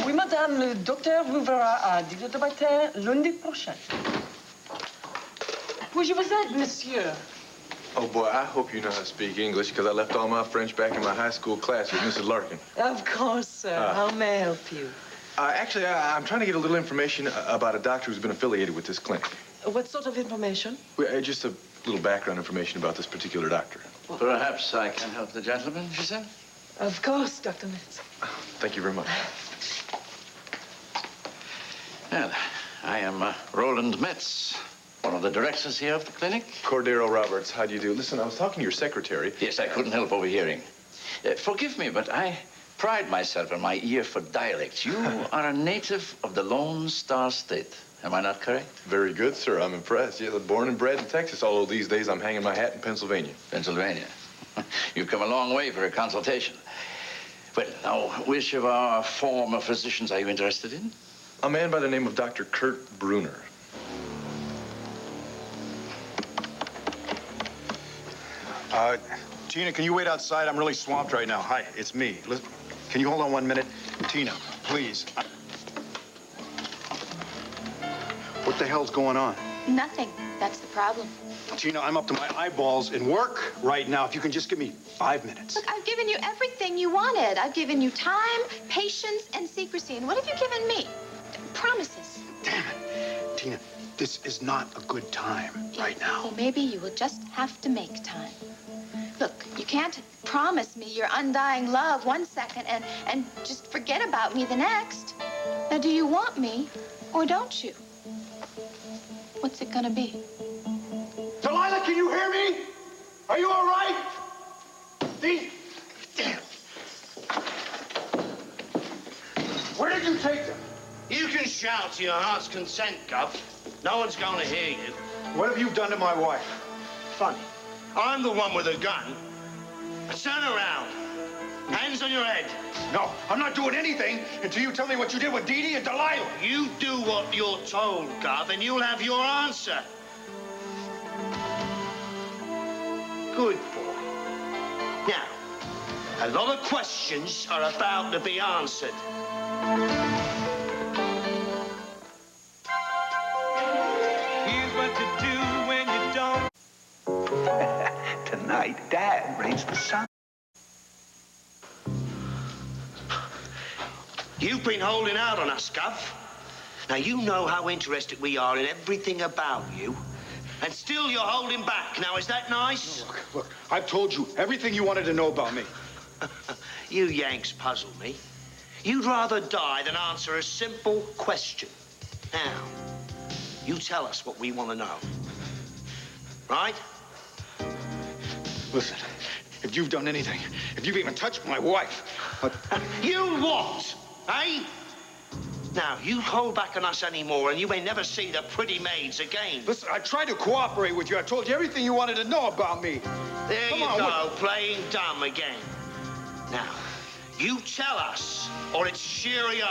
Oui, madame, le docteur vous verra à 10h du matin, lundi prochain. Puis-je vous aide, monsieur? Oh, boy, I hope you know how to speak English, because I left all my French back in my high school class with Mrs. Larkin. Of course, sir. How may I help you? Actually, I'm trying to get a little information about a doctor who's been affiliated with this clinic. What sort of information? Well, just a little background information about this particular doctor. Well, perhaps I can help the gentleman, she said. Of course, Dr. Metz. Thank you very much. Well, I am Roland Metz, one of the directors here of the clinic. Cordero Roberts, how do you do? Listen, I was talking to your secretary. Yes, I couldn't help overhearing. Forgive me, but I pride myself on my ear for dialect. You are a native of the Lone Star State. Am I not correct? Very good, sir. I'm impressed. Yeah, born and bred in Texas, although these days I'm hanging my hat in Pennsylvania. Pennsylvania. You've come a long way for a consultation. Well, now, which of our former physicians are you interested in? A man by the name of Dr. Kurt Bruner. Tina, can you wait outside? I'm really swamped right now. Hi, it's me. Listen, can you hold on 1 minute? Tina, please. What the hell's going on? Nothing. That's the problem. Tina, I'm up to my eyeballs in work right now. If you can just give me 5 minutes. Look, I've given you everything you wanted. I've given you time, patience, and secrecy. And what have you given me? Promises. Damn it. Tina, this is not a good time right now. Well, maybe you will just have to make time. Look, you can't promise me your undying love 1 second and just forget about me the next. Now, do you want me or don't you? What's it gonna be? Delilah, can you hear me? Are you all right? Damn. Where did you take them? You can shout to your heart's content, Gov. No one's going to hear you. What have you done to my wife? Funny. I'm the one with a gun. Turn around. Hands on your head. No, I'm not doing anything until you tell me what you did with Dee Dee and Delilah. You do what you're told, Gov, and you'll have your answer. Good boy. Now, a lot of questions are about to be answered. Here's what to do when you don't. Tonight, Dad brings the sun. You've been holding out on us, Gov. Now, you know how interested we are in everything about you. And still you're holding back. Now, is that nice? Look, I've told you everything you wanted to know about me. You Yanks puzzle me. You'd rather die than answer a simple question. Now, you tell us what we want to know. Right? Listen, if you've done anything, if you've even touched my wife... You what? Eh? Now, you hold back on us anymore, and you may never see the pretty maids again. Listen, I tried to cooperate with you. I told you everything you wanted to know about me. There you go, playing dumb again. Now, you tell us, or it's cheerio.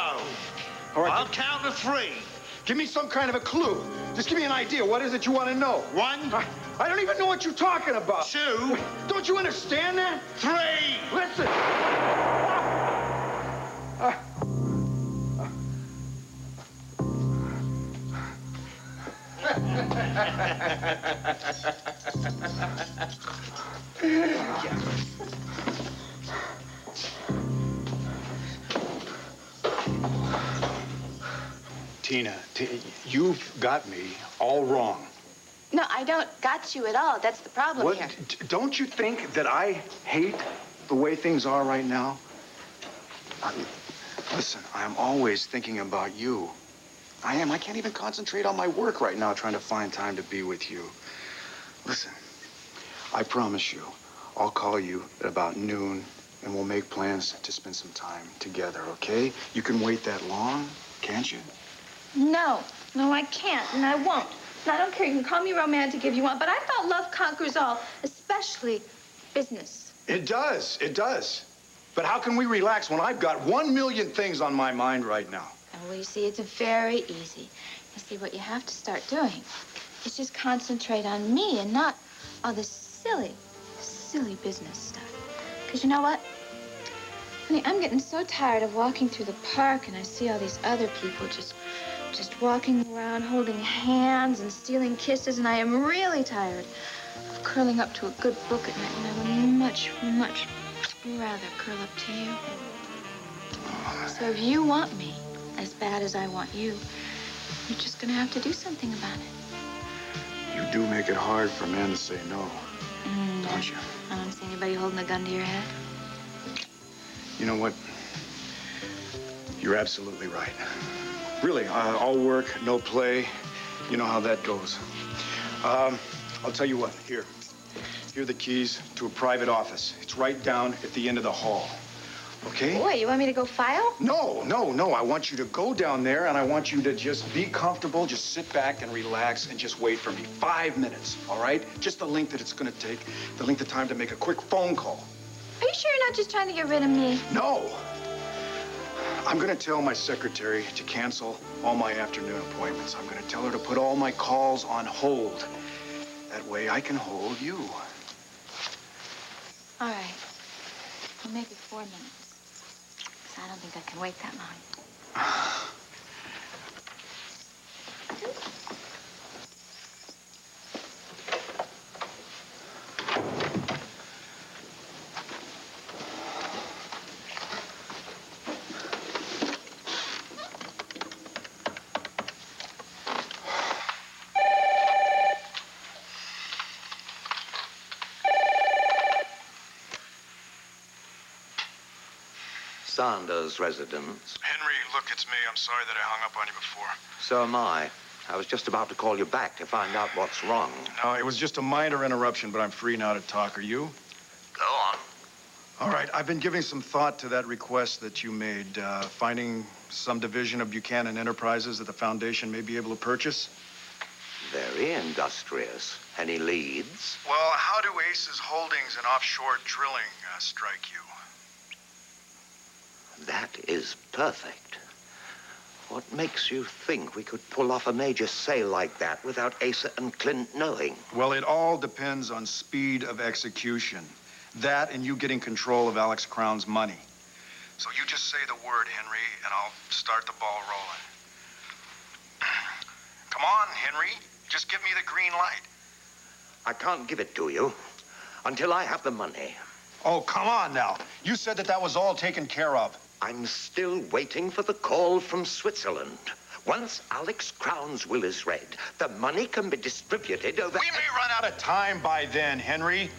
All right. I'll count to 3. Give me some kind of a clue. Just give me an idea. What is it you want to know? 1. I don't even know what you're talking about. 2. Don't you understand that? 3. Listen. Tina, you've got me all wrong. No, I don't got you at all. That's the problem here. Don't you think that I hate the way things are right now? Listen, I'm always thinking about you. I am. I can't even concentrate on my work right now trying to find time to be with you. Listen, I promise you, I'll call you at about noon and we'll make plans to spend some time together, okay? You can wait that long, can't you? No, I can't, and I won't. And I don't care. You can call me romantic if you want, but I thought love conquers all, especially business. It does. It does. But how can we relax when I've got 1 million things on my mind right now? Well, you see, it's very easy. You see, what you have to start doing is just concentrate on me and not all this silly business stuff. Because you know what? Honey, I'm getting so tired of walking through the park, and I see all these other people just walking around, holding hands and stealing kisses, and I am really tired of curling up to a good book at night, and I would much, much rather curl up to you. So if you want me as bad as I want you, you're just gonna have to do something about it. You do make it hard for men to say no, don't you? I don't see anybody holding a gun to your head. You know what? You're absolutely right. Really, all work, no play. You know how that goes. I'll tell you what, here. Here are the keys to a private office. It's right down at the end of the hall. Okay? Boy, you want me to go file? No. I want you to go down there, and I want you to just be comfortable, just sit back and relax and just wait for me. 5 minutes, all right? Just the length that it's going to take, the length of time to make a quick phone call. Are you sure you're not just trying to get rid of me? No. I'm going to tell my secretary to cancel all my afternoon appointments. I'm going to tell her to put all my calls on hold. That way I can hold you. All right. We'll make it 4 minutes. 'Cause I don't think I can wait that long. Sanders' residence. Henry, look, it's me. I'm sorry that I hung up on you before. So am I. I was just about to call you back to find out what's wrong. No, it was just a minor interruption, but I'm free now to talk. Are you? Go on. All right, I've been giving some thought to that request that you made, finding some division of Buchanan Enterprises that the Foundation may be able to purchase. Very industrious. Any leads? Well, how do Ace's holdings and offshore drilling strike you? That is perfect. What makes you think we could pull off a major sale like that without Asa and Clint knowing? Well, it all depends on speed of execution. That and you getting control of Alex Crown's money. So you just say the word, Henry, and I'll start the ball rolling. Come on, Henry. Just give me the green light. I can't give it to you until I have the money. Oh, come on now. You said that was all taken care of. I'm still waiting for the call from Switzerland. Once Alex Crown's will is read, the money can be distributed over... We may run out of time by then, Henry.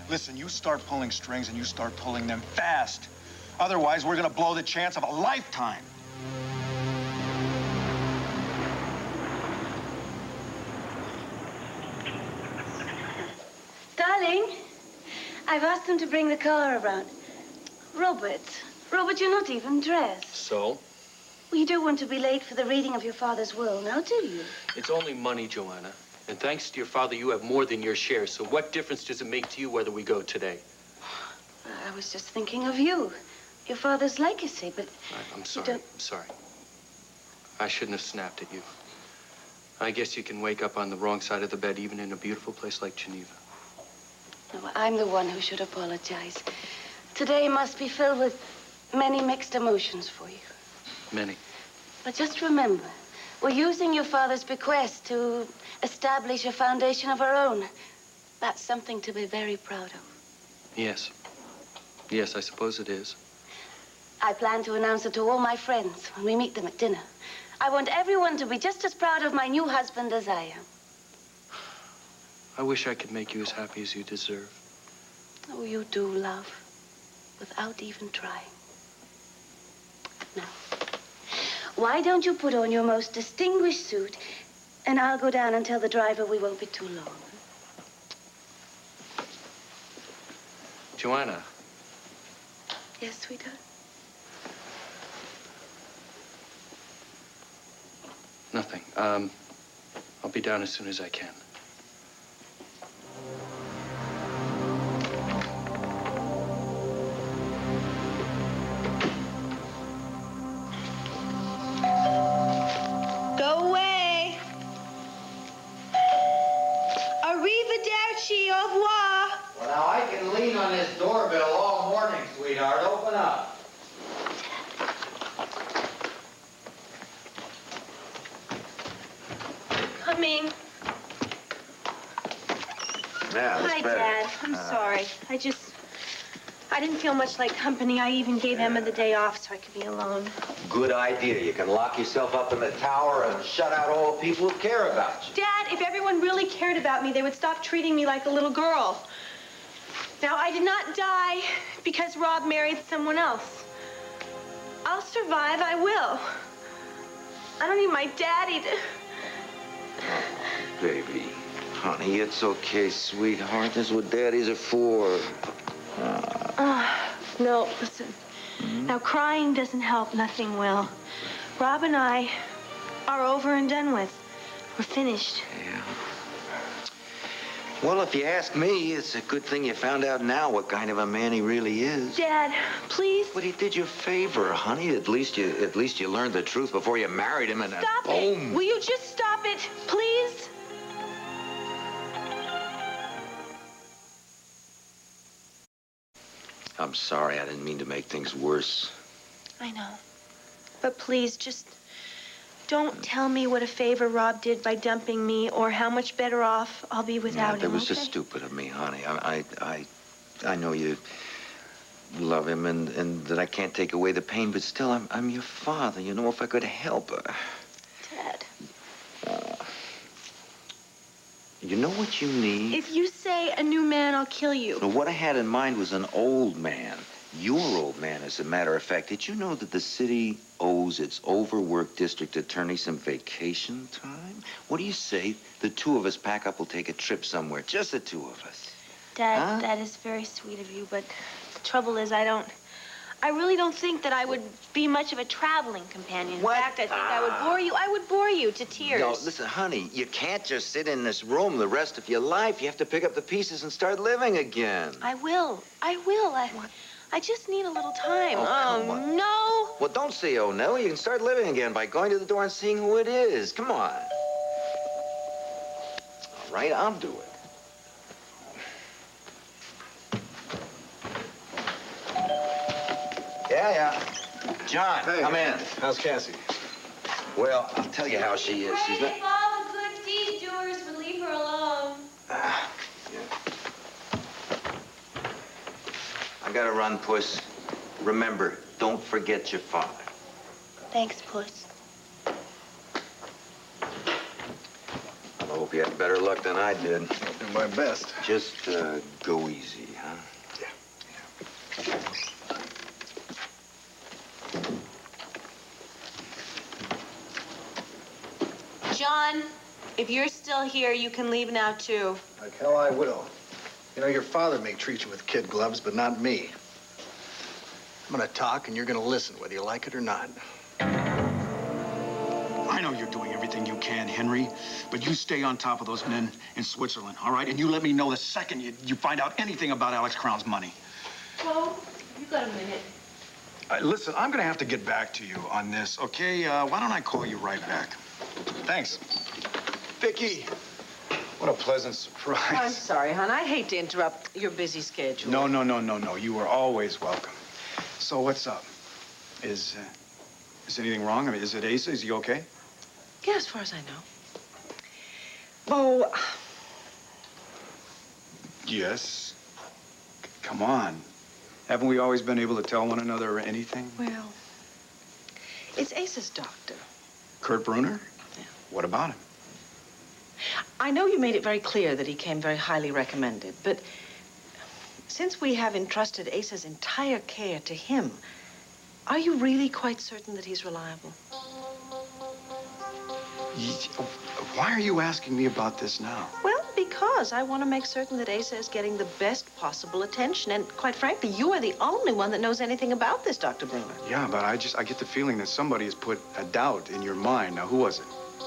Listen, you start pulling strings and you start pulling them fast. Otherwise, we're gonna blow the chance of a lifetime. Darling, I've asked them to bring the car around. Robert, you're not even dressed. So? Well, you don't want to be late for the reading of your father's will, now do you? It's only money, Joanna. And thanks to your father, you have more than your share. So what difference does it make to you whether we go today? I was just thinking of you, your father's legacy, but... I'm sorry. I'm sorry. I shouldn't have snapped at you. I guess you can wake up on the wrong side of the bed, even in a beautiful place like Geneva. No, I'm the one who should apologize. Today must be filled with many mixed emotions for you. Many. But just remember, we're using your father's bequest to establish a foundation of our own. That's something to be very proud of. Yes. Yes, I suppose it is. I plan to announce it to all my friends when we meet them at dinner. I want everyone to be just as proud of my new husband as I am. I wish I could make you as happy as you deserve. Oh, you do, love, without even trying. Now, why don't you put on your most distinguished suit, and I'll go down and tell the driver we won't be too long. Joanna. Yes, sweetheart? Nothing. I'll be down as soon as I can. Go away. Arrivederci, au revoir. Well, now, I can lean on this doorbell all morning, sweetheart. Open up. coming. Yeah, that's Hi, better. Dad. I'm sorry. I didn't feel much like company. I even gave Emma the day off so I could be alone. Good idea. You can lock yourself up in the tower and shut out all people who care about you. Dad, if everyone really cared about me, they would stop treating me like a little girl. Now, I did not die because Rob married someone else. I'll survive. I will. I don't need my daddy to... Baby, honey, it's okay, sweetheart. That's what daddies are for. No, listen. Now, crying doesn't help. Nothing will. Rob and I are over and done with. We're finished. Yeah. Well, if you ask me, it's a good thing you found out now what kind of a man he really is. Dad, please. But he did you a favor, honey. At least you learned the truth before you married him, and Stop boom. it. Will you just stop it, please? I'm sorry. I didn't mean to make things worse. I know. But please, just don't tell me what a favor Rob did by dumping me or how much better off I'll be without him, That was okay? just stupid of me, honey. I know you love him and that I can't take away the pain, but still, I'm your father. You know, if I could help her. Dad. You know what you need? If you say a new man, I'll kill you. Now, what I had in mind was an old man. Your old man, as a matter of fact. Did you know that the city owes its overworked district attorney some vacation time? What do you say the two of us pack up, we'll take a trip somewhere? Just the two of us. Dad, Huh? that is very sweet of you, but the trouble is I really don't think that I would be much of a traveling companion. What? In fact, I think I would bore you. I would bore you to tears. No, listen, honey, you can't just sit in this room the rest of your life. You have to pick up the pieces and start living again. I will. I just need a little time. Oh, come on. No. Well, don't say oh no. You can start living again by going to the door and seeing who it is. Come on. All right, I'll do it. Yeah. John, Hey. come in. How's Cassie? Well, I'll tell you how she is. She's not... If all the good deed doers would leave her alone. I gotta run, Puss. Remember, don't forget your father. Thanks, Puss. I hope you had better luck than I did. I'll do my best. Just go easy, huh? John, if you're still here, you can leave now, too. Like hell I will. You know, your father may treat you with kid gloves, but not me. I'm gonna talk and you're gonna listen, whether you like it or not. I know you're doing everything you can, Henry, but you stay on top of those men in Switzerland, all right? And you let me know the second you find out anything about Alex Crown's money. Well, you got a minute. Listen, I'm gonna have to get back to you on this, okay? Why don't I call you right back? Thanks. Vicky, what a pleasant surprise. I'm sorry, hon. I hate to interrupt your busy schedule. No. You are always welcome. So what's up? Is anything wrong? I mean, is it Asa? Is he okay? Yeah, as far as I know. Oh, Yes. Come on. Haven't we always been able to tell one another anything? well, it's Ace's doctor. Kurt Bruner? Yeah. What about him? I know you made it very clear that he came very highly recommended, but since we have entrusted Ace's entire care to him, are you really quite certain that he's reliable? Why are you asking me about this now? Well, because I want to make certain that Asa is getting the best possible attention. And quite frankly, you are the only one that knows anything about this, Dr. Bruner. Yeah, but I get the feeling that somebody has put a doubt in your mind. Now, who was it?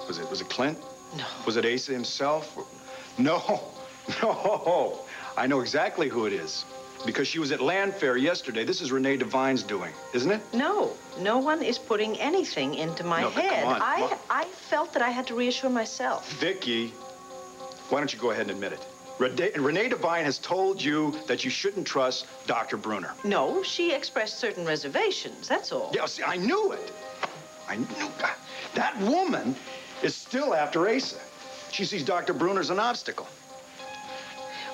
Was it Clint? No. Was it Asa himself? No. I know exactly who it is. Because she was at Land Fair yesterday. This is Renee Devine's doing, isn't it? No one is putting anything into my head. Come on. I felt that I had to reassure myself. Vicky, why don't you go ahead and admit it? Renee Devine has told you that you shouldn't trust Dr. Bruner. No, she expressed certain reservations, that's all. Yeah, see, I knew it. I knew that woman is still after Asa. She sees Dr. Bruner's an obstacle.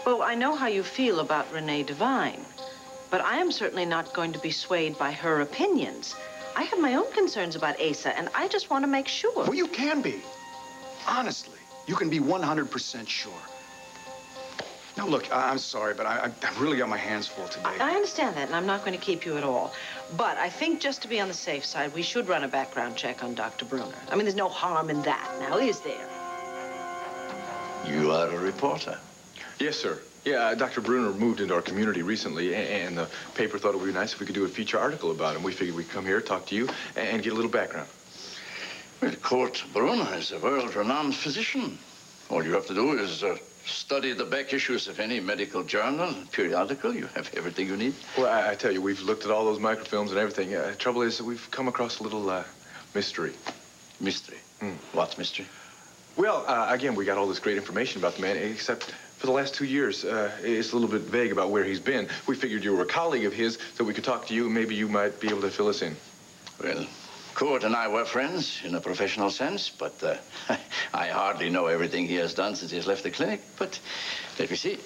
Well, I know how you feel about Renee Devine, but I am certainly not going to be swayed by her opinions. I have my own concerns about Asa, and I just want to make sure. Well, you can be. Honestly, you can be 100% sure. Now, look, I'm sorry, but I've really got my hands full today. I understand that, and I'm not going to keep you at all. But I think just to be on the safe side, we should run a background check on Dr. Bruner. I mean, there's no harm in that, now, is there? You are a reporter. Yes, sir. Yeah, Dr. Bruner moved into our community recently, and the paper thought it would be nice if we could do a feature article about him. We figured we'd come here, talk to you, and get a little background. Well, Kurt Bruner is a world-renowned physician. All you have to do is study the back issues of any medical journal, periodical. You have everything you need. Well, I tell you, we've looked at all those microfilms and everything. Trouble is that we've come across a little mystery. Mystery? What mystery? Well, again, we got all this great information about the man, except for the last 2 years, it's a little bit vague about where he's been. We figured you were a colleague of his, so we could talk to you. Maybe you might be able to fill us in. Well, Kurt and I were friends in a professional sense, but I hardly know everything he has done since he's left the clinic. But let me see.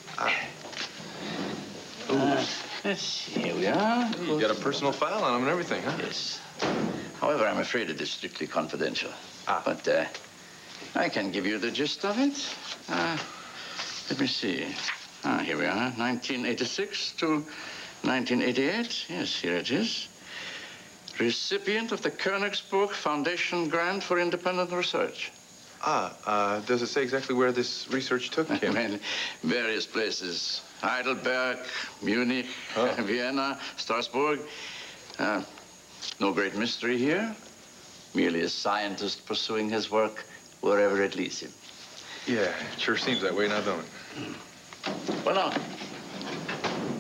Let's see. Here we are. You got a personal file on him and everything, huh? Yes. However, I'm afraid it is strictly confidential. But I can give you the gist of it. Let me see. Here we are. 1986 to 1988. Yes, here it is. Recipient of the Königsberg Foundation Grant for Independent Research. Does it say exactly where this research took him? Well, various places. Heidelberg, Munich, Vienna, Strasbourg. No great mystery here. Merely a scientist pursuing his work wherever it leads him. Yeah, it sure seems that way now, don't it? Well, now,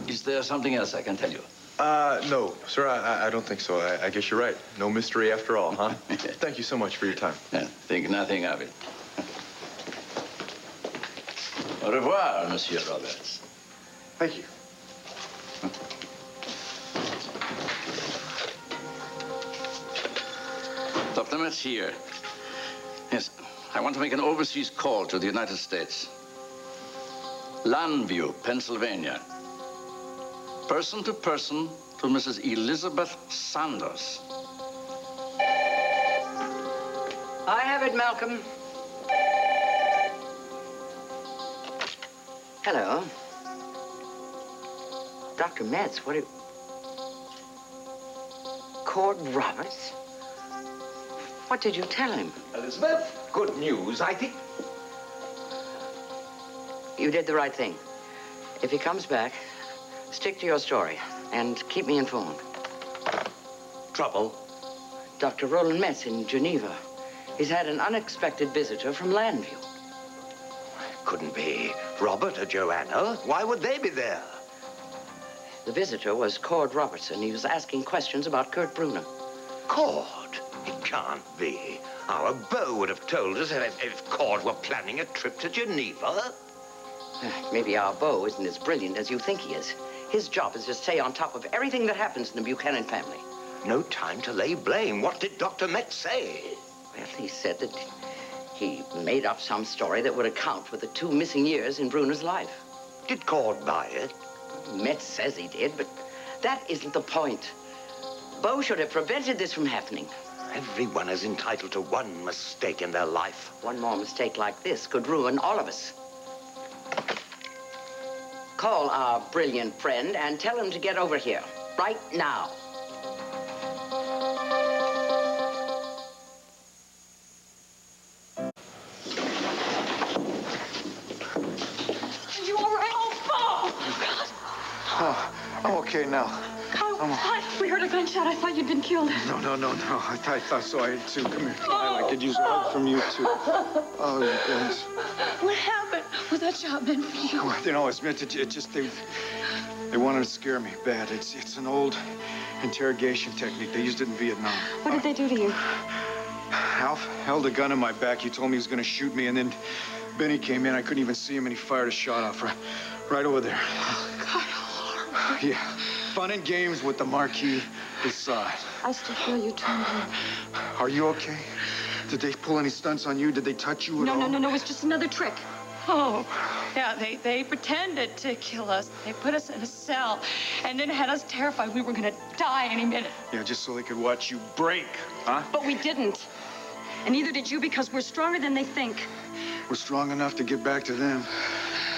is there something else I can tell you? No, sir, I don't think so. I guess you're right. No mystery after all, huh? Thank you so much for your time. Think nothing of it. Au revoir, Monsieur Roberts. Thank you. Dr. Metz here. Yes, I want to make an overseas call to the United States. Landview, Pennsylvania. Person to Mrs. Elizabeth Sanders. I have it, Malcolm. Hello. Dr. Metz, what are you... Cord Roberts? What did you tell him? Elizabeth, good news, I think. You did the right thing. If he comes back, stick to your story and keep me informed. Trouble? Dr. Roland Metz in Geneva. He's had an unexpected visitor from Landview. Couldn't be Robert or Joanna. Why would they be there? The visitor was Cord Robertson. He was asking questions about Kurt Bruner. Cord? It can't be. Our Beau would have told us if Cord were planning a trip to Geneva. Maybe our Beau isn't as brilliant as you think he is. His job is to stay on top of everything that happens in the Buchanan family. No time to lay blame. What did Dr. Metz say? Well, he said that he made up some story that would account for the 2 missing years in Bruner's life. Did Cord buy it? Metz says he did, but that isn't the point. Beau should have prevented this from happening. Everyone is entitled to one mistake in their life. One more mistake like this could ruin all of us. Call our brilliant friend and tell him to get over here, right now. Are you all right? Oh, Beau! Oh, I'm okay now. We heard a gunshot. I thought you'd been killed. No. I thought so. I too. Come here. I could use a hug from you, too. Oh, you guys. What happened? Was that shot meant for you? Well, you know, it's meant to... It just... They wanted to scare me bad. It's an old interrogation technique. They used it in Vietnam. What did they do to you? Alf held a gun in my back. He told me he was going to shoot me, and then Benny came in. I couldn't even see him, and he fired a shot off right over there. Oh, God, how horrible. Yeah. Fun and games with the Marquis beside. I still feel you trembling. Are you okay? Did they pull any stunts on you? Did they touch you at all? No. It was just another trick. Oh, yeah, they pretended to kill us. They put us in a cell and then had us terrified we were going to die any minute. Yeah, just so they could watch you break, huh? But we didn't. And neither did you because we're stronger than they think. We're strong enough to get back to them.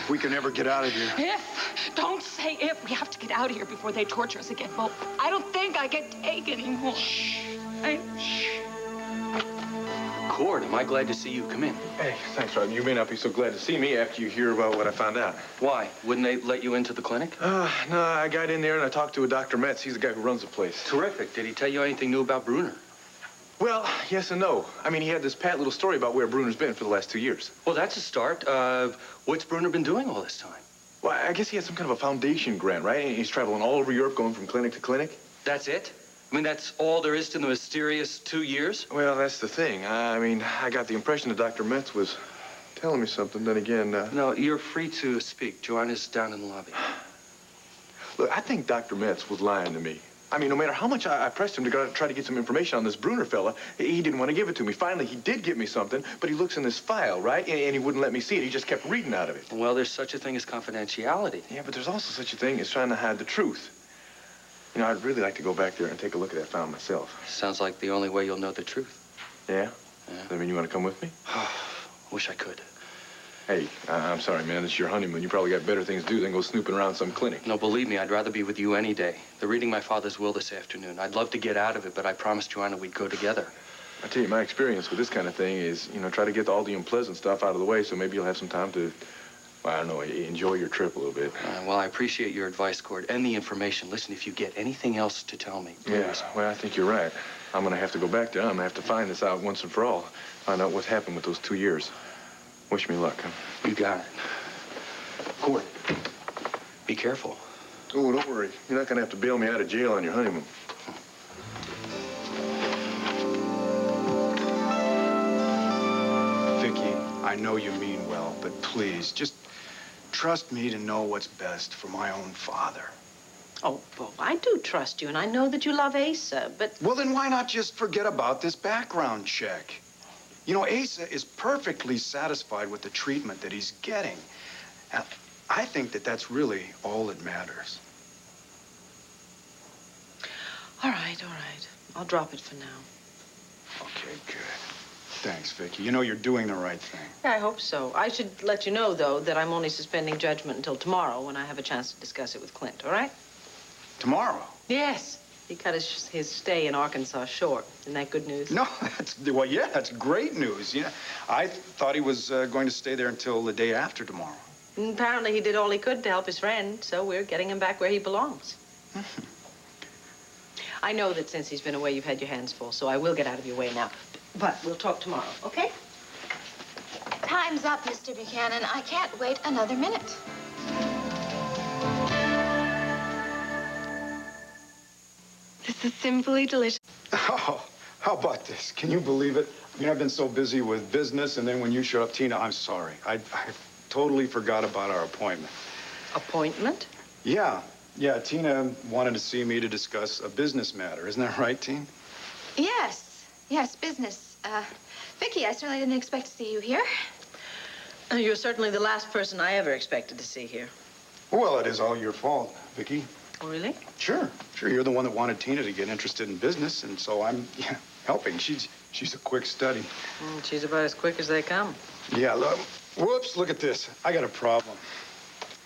We can never get out of here. Don't say if. We have to get out of here before they torture us again. Well, I don't think I can take anymore. Shh. Cord, am I glad to see you. Come in. Hey, thanks, Rodney. You may not be so glad to see me after you hear about what I found out. Why? Wouldn't they let you into the clinic? No, I got in there and I talked to a Dr. Metz. He's the guy who runs the place. Terrific. Did he tell you anything new about Bruner? Well, yes and no. I mean, he had this pat little story about where Bruner's been for the last 2 years. Well, that's a start. What's Bruner been doing all this time? Well, I guess he had some kind of a foundation grant, right? And he's traveling all over Europe, going from clinic to clinic. That's it? I mean, that's all there is to the mysterious 2 years? Well, that's the thing. I mean, I got the impression that Dr. Metz was telling me something. Then again, No, you're free to speak. Joanna's down in the lobby. Look, I think Dr. Metz was lying to me. I mean, no matter how much I pressed him to go try to get some information on this Bruner fella, he didn't want to give it to me. Finally, he did give me something, but he looks in this file, right? And he wouldn't let me see it. He just kept reading out of it. Well, there's such a thing as confidentiality. Yeah, but there's also such a thing as trying to hide the truth. You know, I'd really like to go back there and take a look at that file myself. Sounds like the only way you'll know the truth. Yeah? Yeah. I mean, you want to come with me? Wish I could. Hey, I'm sorry, man. It's your honeymoon. You probably got better things to do than go snooping around some clinic. No, believe me, I'd rather be with you any day. They're reading my father's will this afternoon. I'd love to get out of it, but I promised Joanna we'd go together. I tell you, my experience with this kind of thing is, you know, try to get all the unpleasant stuff out of the way so maybe you'll have some time to, well, I don't know, enjoy your trip a little bit. Well, I appreciate your advice, Cord, and the information. Listen, if you get anything else to tell me, please. Yeah, well, I think you're right. I'm going to have to go back there. I'm going to have to find this out once and for all. Find out what's happened with those 2 years. Wish me luck, huh? You got it. Cord, be careful. Oh, don't worry. You're not going to have to bail me out of jail on your honeymoon. Vicky, I know you mean well, but please, just trust me to know what's best for my own father. Oh, Bo, I do trust you, and I know that you love Asa, but... Well, then why not just forget about this background check? You know, Asa is perfectly satisfied with the treatment that he's getting. And I think that that's really all that matters. All right. I'll drop it for now. Okay, good. Thanks, Vicky. You know you're doing the right thing. Yeah, I hope so. I should let you know, though, that I'm only suspending judgment until tomorrow when I have a chance to discuss it with Clint, all right? Tomorrow? Yes. He cut his stay in Arkansas short. Isn't that good news? No, that's great news. Yeah, I thought he was going to stay there until the day after tomorrow. And apparently he did all he could to help his friend, so we're getting him back where he belongs. I know that since he's been away, you've had your hands full, so I will get out of your way now. But we'll talk tomorrow, okay? Time's up, Mr. Buchanan. I can't wait another minute. This is simply delicious. Oh, how about this? Can you believe it? I mean, I've been so busy with business, and then when you showed up, Tina, I'm sorry. I totally forgot about our appointment. Appointment? Yeah, Tina wanted to see me to discuss a business matter. Isn't that right, Tina? Yes, business. Vicky, I certainly didn't expect to see you here. You're certainly the last person I ever expected to see here. Well, it is all your fault, Vicky. Oh, really? Sure. You're the one that wanted Tina to get interested in business, and so I'm helping. She's a quick study. She's about as quick as they come. Yeah, look. Whoops, look at this. I got a problem.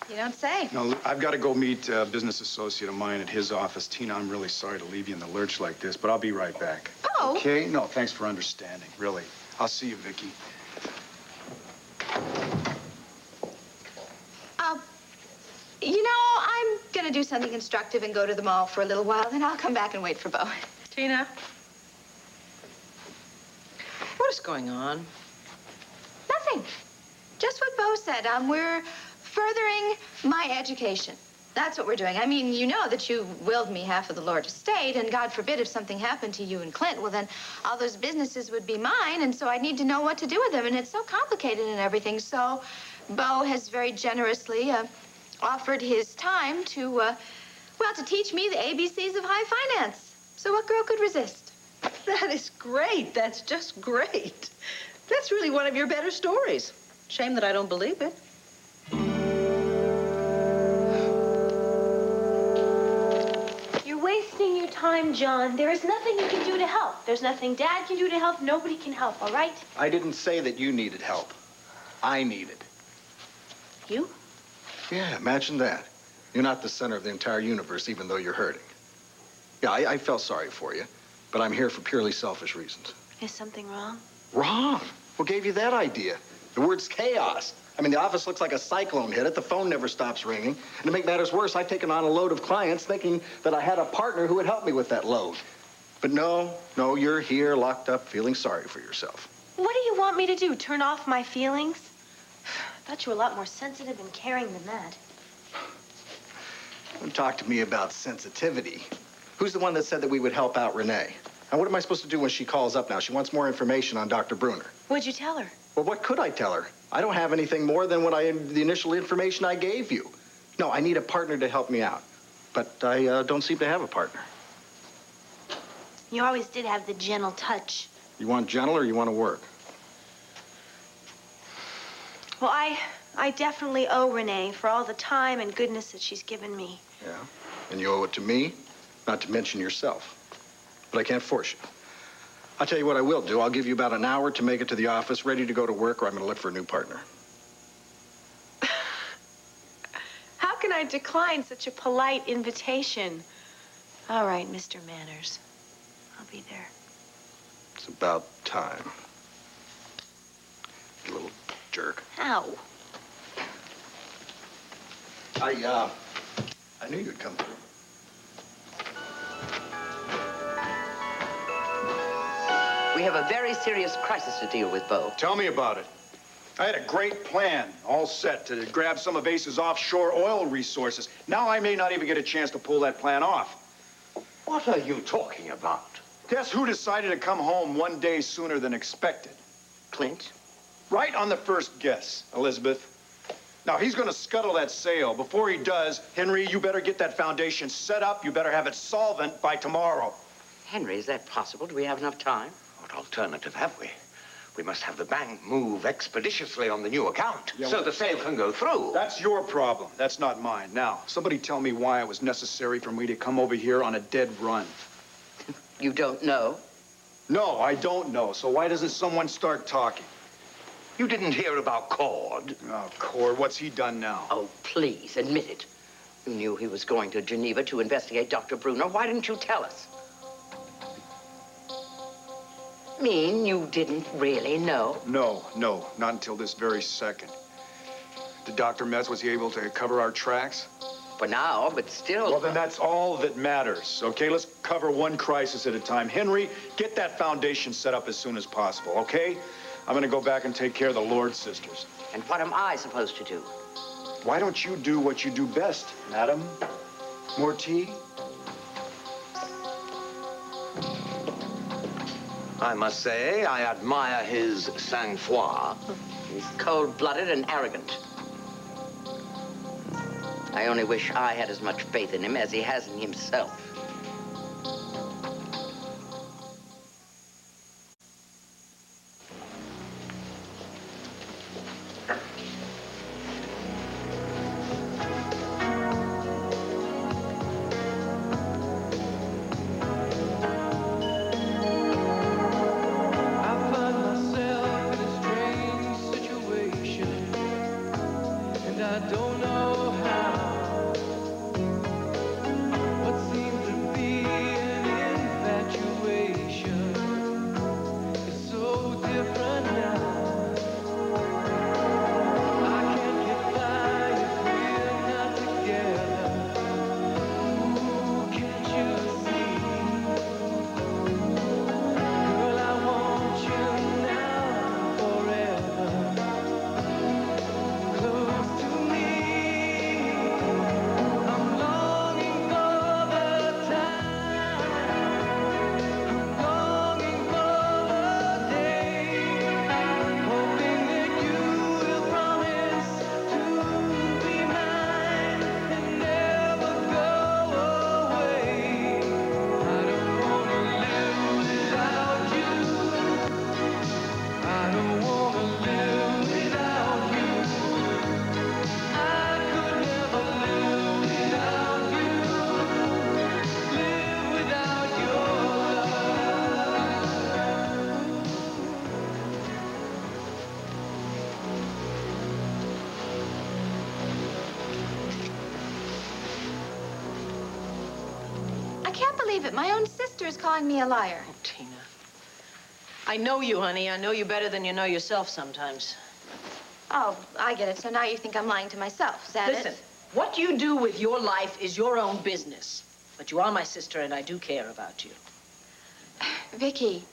You don't say. No, I've got to go meet a business associate of mine at his office. Tina, I'm really sorry to leave you in the lurch like this, but I'll be right back. Oh. Okay? No, thanks for understanding, really. I'll see you, Vicky. You know, I'm gonna do something constructive and go to the mall for a little while, then I'll come back and wait for Bo. Tina? What is going on? Nothing. Just what Bo said. We're furthering my education. That's what we're doing. I mean, you know that you willed me half of the Lord estate, and God forbid if something happened to you and Clint, well, then all those businesses would be mine, and so I'd need to know what to do with them, and it's so complicated and everything. So Bo has very generously offered his time to, to teach me the ABCs of high finance. So what girl could resist? That is great. That's just great. That's really one of your better stories. Shame that I don't believe it. You're wasting your time, John. There is nothing you can do to help. There's nothing Dad can do to help. Nobody can help, all right? I didn't say that you needed help. I need it. You? Yeah, imagine that. You're not the center of the entire universe, even though you're hurting. Yeah, I felt sorry for you, but I'm here for purely selfish reasons. Is something wrong? Wrong? What gave you that idea? The word's chaos. I mean, the office looks like a cyclone hit it. The phone never stops ringing. And to make matters worse, I've taken on a load of clients thinking that I had a partner who would help me with that load. But no, you're here locked up feeling sorry for yourself. What do you want me to do? Turn off my feelings? I thought you were a lot more sensitive and caring than that. Don't talk to me about sensitivity. Who's the one that said that we would help out Renee? And what am I supposed to do when she calls up now? She wants more information on Dr. Bruner. What'd you tell her? Well, what could I tell her? I don't have anything more than the initial information I gave you. No, I need a partner to help me out. But I don't seem to have a partner. You always did have the gentle touch. You want gentle or you want to work? Well, I definitely owe Renee for all the time and goodness that she's given me. Yeah, and you owe it to me, not to mention yourself. But I can't force you. I'll tell you what I will do. I'll give you about an hour to make it to the office, ready to go to work, or I'm going to look for a new partner. How can I decline such a polite invitation? All right, Mr. Manners. I'll be there. It's about time. You little jerk. Ow. I knew you'd come through. We have a very serious crisis to deal with, Bo. Tell me about it. I had a great plan, all set to grab some of Ace's offshore oil resources. Now I may not even get a chance to pull that plan off. What are you talking about? Guess who decided to come home one day sooner than expected? Clint? Right on the first guess, Elizabeth. Now, he's going to scuttle that sail. Before he does, Henry, you better get that foundation set up. You better have it solvent by tomorrow. Henry, is that possible? Do we have enough time? What alternative have we? We must have the bank move expeditiously on the new account so the sale can go through. That's your problem. That's not mine. Now, somebody tell me why it was necessary for me to come over here on a dead run. You don't know? No, I don't know. So why doesn't someone start talking? You didn't hear about Cord? Oh, Cord, what's he done now? Oh, please, admit it. You knew he was going to Geneva to investigate Dr. Bruner. Why didn't you tell us? Mean you didn't really know? No, not until this very second. Did Dr. Metz, was he able to cover our tracks? For now, but still... Well, then that's all that matters, okay? Let's cover one crisis at a time. Henry, get that foundation set up as soon as possible, okay? I'm gonna go back and take care of the Lord sisters. And what am I supposed to do? Why don't you do what you do best, madam? More tea? I must say, I admire his sang-froid. He's cold-blooded and arrogant. I only wish I had as much faith in him as he has in himself. I don't know how. What seems to be can't believe it. My own sister is calling me a liar. Oh, Tina. I know you, honey. I know you better than you know yourself sometimes. Oh, I get it. So now you think I'm lying to myself. Is that Listen, it? what you do with your life is your own business. But you are my sister, and I do care about you. Vicky,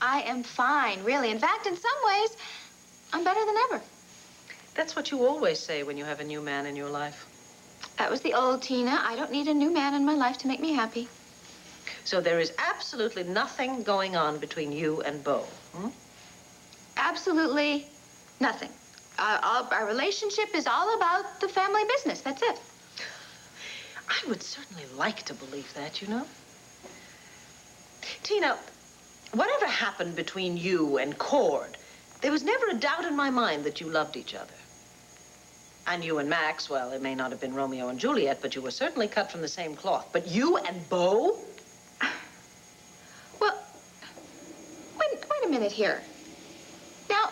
I am fine, really. In fact, in some ways, I'm better than ever. That's what you always say when you have a new man in your life. That was the old Tina. I don't need a new man in my life to make me happy. So there is absolutely nothing going on between you and Beau, hmm? Absolutely nothing. Our relationship is all about the family business. That's it. I would certainly like to believe that, you know. Tina, whatever happened between you and Cord, there was never a doubt in my mind that you loved each other. And you and Max, well, it may not have been Romeo and Juliet, but you were certainly cut from the same cloth. But you and Beau? Well, wait a minute here. Now,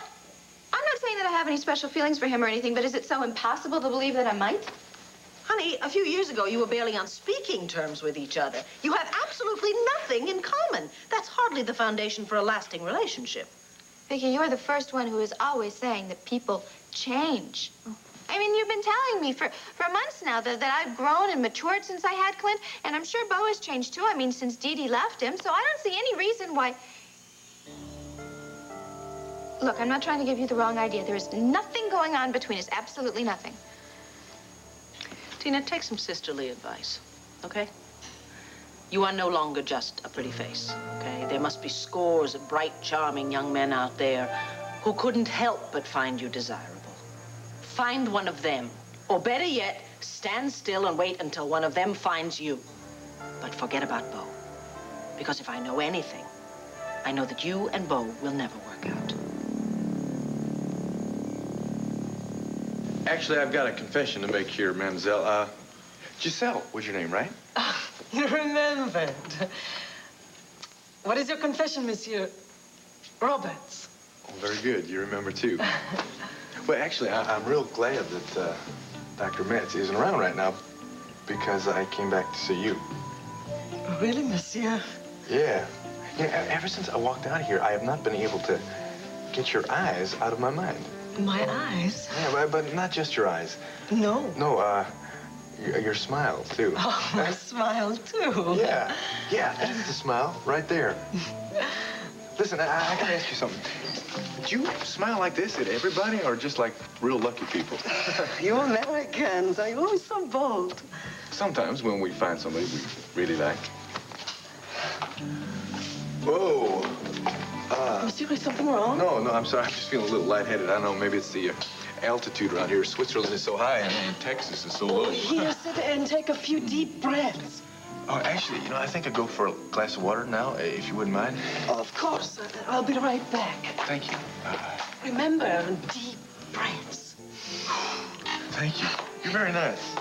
I'm not saying that I have any special feelings for him or anything, but is it so impossible to believe that I might? Honey, a few years ago, you were barely on speaking terms with each other. You have absolutely nothing in common. That's hardly the foundation for a lasting relationship. Vicky, you're the first one who is always saying that people change. I mean, you've been telling me for months now that I've grown and matured since I had Clint, and I'm sure Beau has changed too. I mean, since Dee Dee left him, so I don't see any reason why... Look, I'm not trying to give you the wrong idea. There is nothing going on between us, absolutely nothing. Tina, take some sisterly advice, okay? You are no longer just a pretty face, okay? There must be scores of bright, charming young men out there who couldn't help but find you desirable. Find one of them, or better yet, stand still and wait until one of them finds you. But forget about Beau, because if I know anything, I know that you and Beau will never work out. Actually, I've got a confession to make here, mademoiselle. Giselle was your name, right? You remembered. What is your confession, Monsieur Roberts? Oh, very good. You remember, too. Well, actually, I'm real glad that Dr. Metz isn't around right now because I came back to see you. Really, Monsieur? Yeah. Yeah, ever since I walked out of here, I have not been able to get your eyes out of my mind. My eyes? Yeah, but not just your eyes. No. No, your smile, too. Oh, my smile, too. Yeah. Yeah, that's the smile right there. Listen, I gotta ask you something. Do you smile like this at everybody or just like real lucky people? You Americans are always so bold. Sometimes when we find somebody we really like. Whoa. Monsieur, is something wrong? No, I'm sorry. I'm just feeling a little lightheaded. I don't know, maybe it's the altitude around here. Switzerland is so high and Texas is so low. Here, sit and take a few deep breaths. Oh, actually, you know, I think I'd go for a glass of water now, if you wouldn't mind. Of course. I'll be right back. Thank you. Remember, deep breaths. Thank you. You're very nice.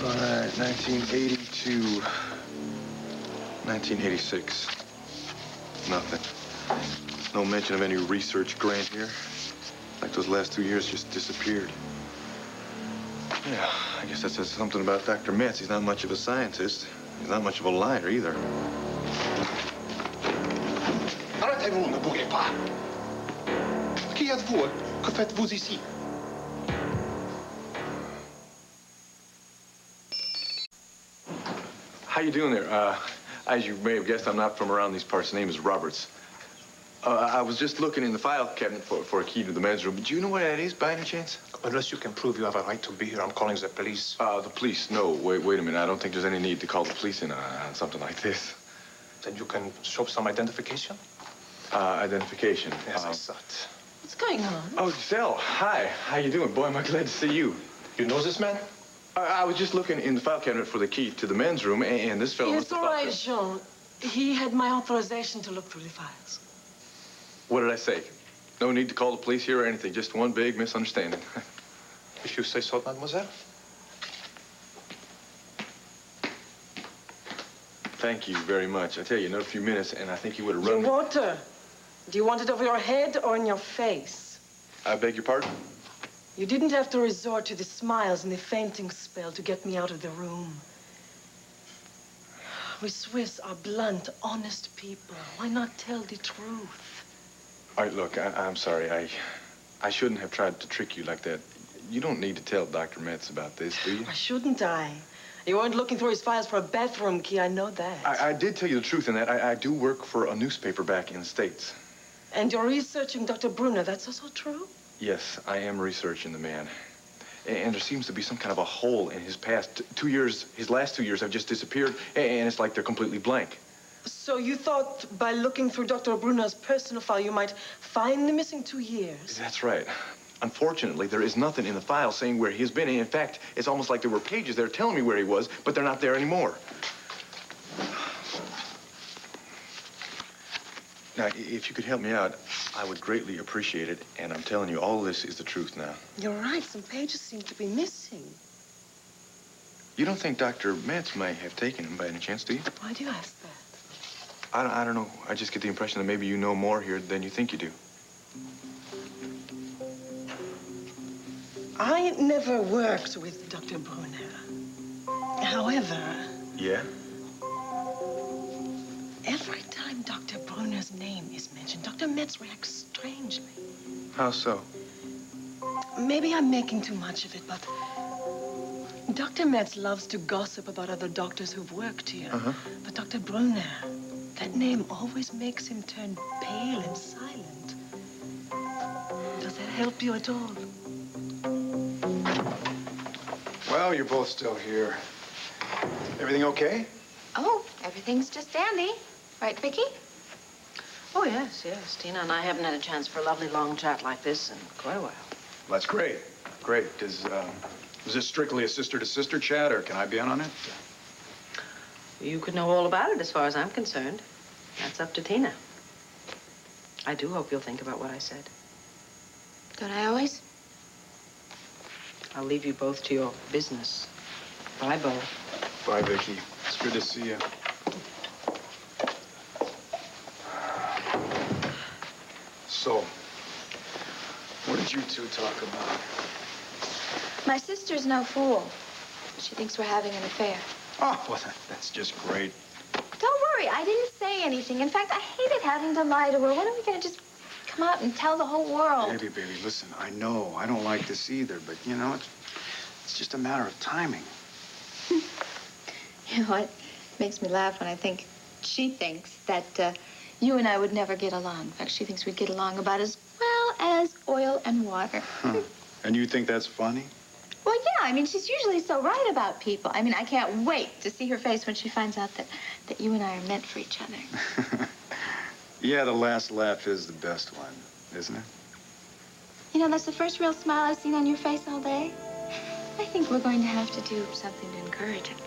All right, 1980 to 1986. Nothing. No mention of any research grant here. Like those last 2 years just disappeared. Yeah, I guess that says something about Dr. Metz. He's not much of a scientist. He's not much of a liar either. Arrêtez-vous, ne bougez pas. Qui êtes-vous? Que faites-vous ici? How you doing there? As you may have guessed, I'm not from around these parts. The name is Roberts. I was just looking in the file cabinet for a key to the men's room. Do you know where that is, by any chance? Unless you can prove you have a right to be here, I'm calling the police. The police? No, wait a minute. I don't think there's any need to call the police in on something like this. Then you can show some identification? Identification? Yes, I thought. What's going on? Oh, Giselle, hi. How you doing? Boy, am I glad to see you. You know this man? I was just looking in the file cabinet for the key to the men's room, and this fellow... It's all right, Jean. He had my authorization to look through the files. What did I say? No need to call the police here or anything. Just one big misunderstanding. If you say so, mademoiselle. thank you very much. I tell you, another few minutes, and I think you would have Your run... water. Do you want it over your head or in your face? I beg your pardon? You didn't have to resort to the smiles and the fainting spell to get me out of the room. We Swiss are blunt, honest people. Why not tell the truth? All right, look, I'm sorry. I shouldn't have tried to trick you like that. You don't need to tell Dr. Metz about this, do you? Why shouldn't I? You weren't looking through his files for a bathroom key, I know that. I did tell you the truth in that. I do work for a newspaper back in the States. And you're researching Dr. Brunner, that's also true? Yes, I am researching the man. And there seems to be some kind of a hole in his past. 2 years, his last 2 years have just disappeared, and it's like they're completely blank. So you thought by looking through Dr. Brunner's personal file, you might find the missing 2 years? That's right. Unfortunately, there is nothing in the file saying where he's been. In fact, it's almost like there were pages there telling me where he was, but they're not there anymore. Now, if you could help me out, I would greatly appreciate it. And I'm telling you, all this is the truth now. You're right. Some pages seem to be missing. You don't think Dr. Metz may have taken him by any chance, do you? Why do you ask that? I don't know. I just get the impression that maybe you know more here than you think you do. I never worked with Dr. Brunner. However... Yeah? Every time Dr. Brunner's name is mentioned, Dr. Metz reacts strangely. How so? Maybe I'm making too much of it, but Dr. Metz loves to gossip about other doctors who've worked here. But Dr. Brunner, that name always makes him turn pale and silent. Does that help you at all? Well, you're both still here. Everything okay? Oh, everything's just dandy. Right, Vicky? Oh, yes. Tina and I haven't had a chance for a lovely long chat like this in quite a while. That's great. Great. Is this strictly a sister-to-sister chat, or can I be in on it? You could know all about it as far as I'm concerned. That's up to Tina. I do hope you'll think about what I said. Don't I always? I'll leave you both to your business. Bye, Bo. Bye, Vicky. It's good to see you. So, what did you two talk about? My sister's no fool. She thinks we're having an affair. Oh, well, that's just great. Don't worry, I didn't say anything. In fact, I hated having to lie to her. When are we going to just come out and tell the whole world? Baby, listen, I know I don't like this either, but, you know, it's just a matter of timing. You know what? It makes me laugh when I think she thinks that you and I would never get along. In fact, she thinks we'd get along about as well as oil and water. Huh. And you think that's funny? Well, yeah. I mean, she's usually so right about people. I mean, I can't wait to see her face when she finds out that you and I are meant for each other. Yeah, the last laugh is the best one, isn't it? You know, that's the first real smile I've seen on your face all day. I think we're going to have to do something to encourage it.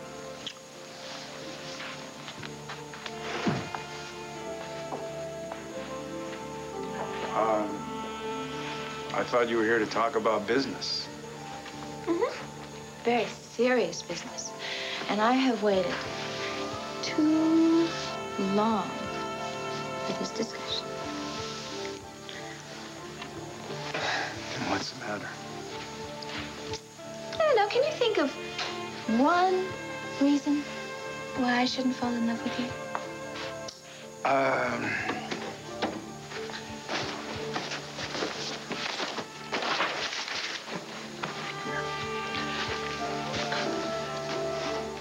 I thought you were here to talk about business. Very serious business. And I have waited too long for this discussion. What's the matter? I don't know. Can you think of one reason why I shouldn't fall in love with you?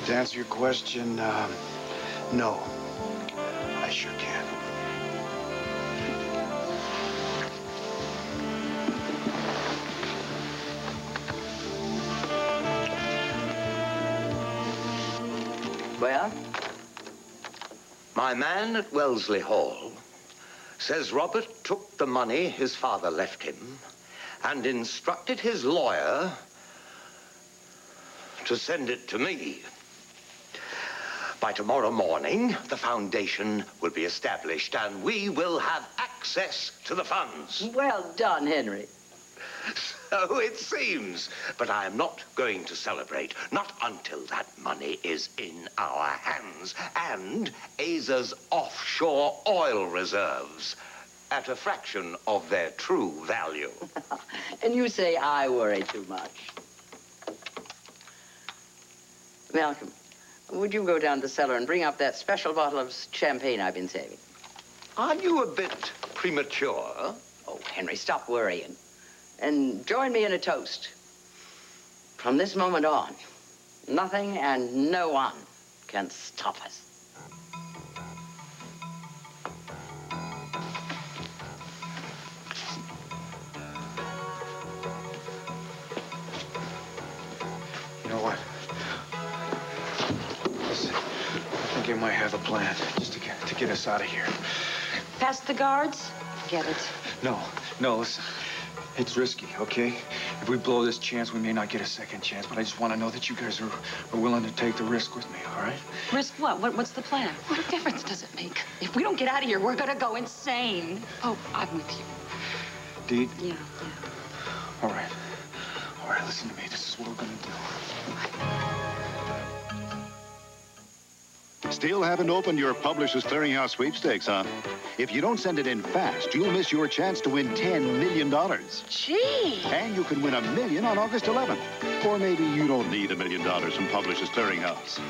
To answer your question, no. I sure can. Well, my man at Wellesley Hall says Robert took the money his father left him and instructed his lawyer to send it to me. By tomorrow morning, the foundation will be established, and we will have access to the funds. Well done, Henry. So it seems. But I am not going to celebrate, not until that money is in our hands and Asa's offshore oil reserves at a fraction of their true value. And you say I worry too much. Malcolm, would you go down the cellar and bring up that special bottle of champagne I've been saving? Are you a bit premature? Oh, Henry, stop worrying. And join me in a toast. From this moment on, nothing and no one can stop us. You know what? Listen, I think I might have a plan just to get us out of here. Past the guards? Get it. No, listen. It's risky, okay? If we blow this chance, we may not get a second chance, but I just want to know that you guys are willing to take the risk with me, all right? Risk what? What's the plan? What difference does it make? If we don't get out of here, we're gonna go insane. Oh, I'm with you. Deed? Yeah. All right. All right, listen to me. This is what we're gonna do. Still haven't opened your Publishers Clearinghouse sweepstakes, huh? If you don't send it in fast, you'll miss your chance to win $10 million. Gee! And you can win $1 million on August 11th. Or maybe you don't need $1 million from Publishers Clearinghouse.